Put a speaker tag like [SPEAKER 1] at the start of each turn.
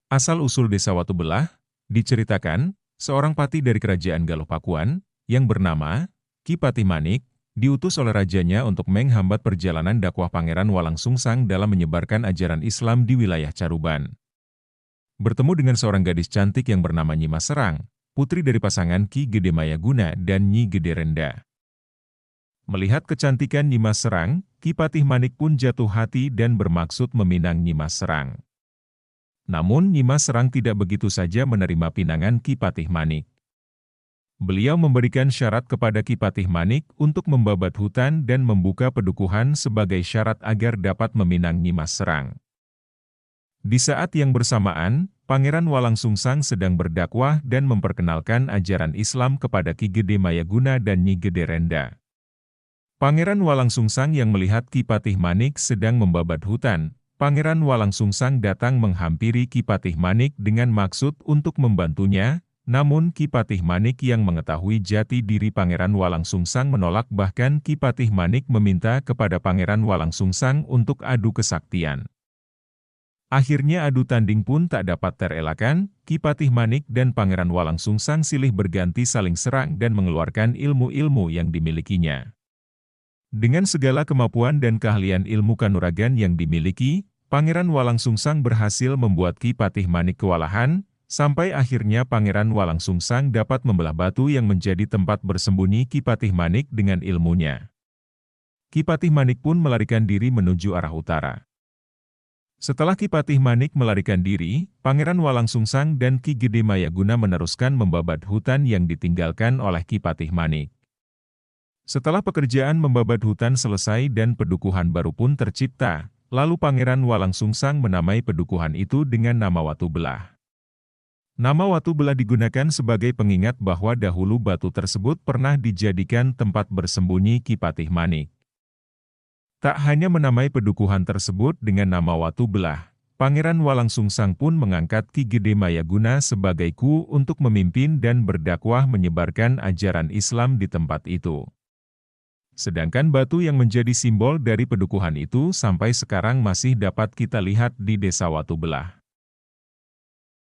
[SPEAKER 1] Asal-usul Desa Watu Belah, diceritakan, seorang pati dari Kerajaan Galuh Pakuan, yang bernama Ki Patih Manik, diutus oleh rajanya untuk menghambat perjalanan dakwah Pangeran Walang Sungsang dalam menyebarkan ajaran Islam di wilayah Caruban. Bertemu dengan seorang gadis cantik yang bernama Nyi Mas Serang, putri dari pasangan Ki Gede Mayaguna dan Nyi Gede Renda. Melihat kecantikan Nyi Mas Serang, Ki Patih Manik pun jatuh hati dan bermaksud meminang Nyi Mas Serang. Namun Nyi Mas Serang tidak begitu saja menerima pinangan Ki Patih Manik. Beliau memberikan syarat kepada Ki Patih Manik untuk membabat hutan dan membuka pedukuhan sebagai syarat agar dapat meminang Nyi Mas Serang. Di saat yang bersamaan, Pangeran Walang Sungsang sedang berdakwah dan memperkenalkan ajaran Islam kepada Ki Gede Mayaguna dan Nyi Gede Renda. Pangeran Walang Sungsang yang melihat Ki Patih Manik sedang membabat hutan, Pangeran Walang Sungsang datang menghampiri Ki Patih Manik dengan maksud untuk membantunya, namun Ki Patih Manik yang mengetahui jati diri Pangeran Walang Sungsang menolak, bahkan Ki Patih Manik meminta kepada Pangeran Walang Sungsang untuk adu kesaktian. Akhirnya adu tanding pun tak dapat terelakkan, Ki Patih Manik dan Pangeran Walang Sungsang silih berganti saling serang dan mengeluarkan ilmu-ilmu yang dimilikinya. Dengan segala kemampuan dan keahlian ilmu kanuragan yang dimiliki, Pangeran Walang Sungsang berhasil membuat Ki Patih Manik kewalahan, sampai akhirnya Pangeran Walang Sungsang dapat membelah batu yang menjadi tempat bersembunyi Ki Patih Manik dengan ilmunya. Ki Patih Manik pun melarikan diri menuju arah utara. Setelah Ki Patih Manik melarikan diri, Pangeran Walang Sungsang dan Ki Gede Mayaguna meneruskan membabat hutan yang ditinggalkan oleh Ki Patih Manik. Setelah pekerjaan membabat hutan selesai dan pedukuhan baru pun tercipta, lalu Pangeran Walang Sungsang menamai pedukuhan itu dengan nama Watu Belah. Nama Watu Belah digunakan sebagai pengingat bahwa dahulu batu tersebut pernah dijadikan tempat bersembunyi Ki Patih Manik. Tak hanya menamai pedukuhan tersebut dengan nama Watu Belah, Pangeran Walang Sungsang pun mengangkat Ki Gede Mayaguna sebagai Ku untuk memimpin dan berdakwah menyebarkan ajaran Islam di tempat itu. Sedangkan batu yang menjadi simbol dari pedukuhan itu sampai sekarang masih dapat kita lihat di Desa Watu Belah.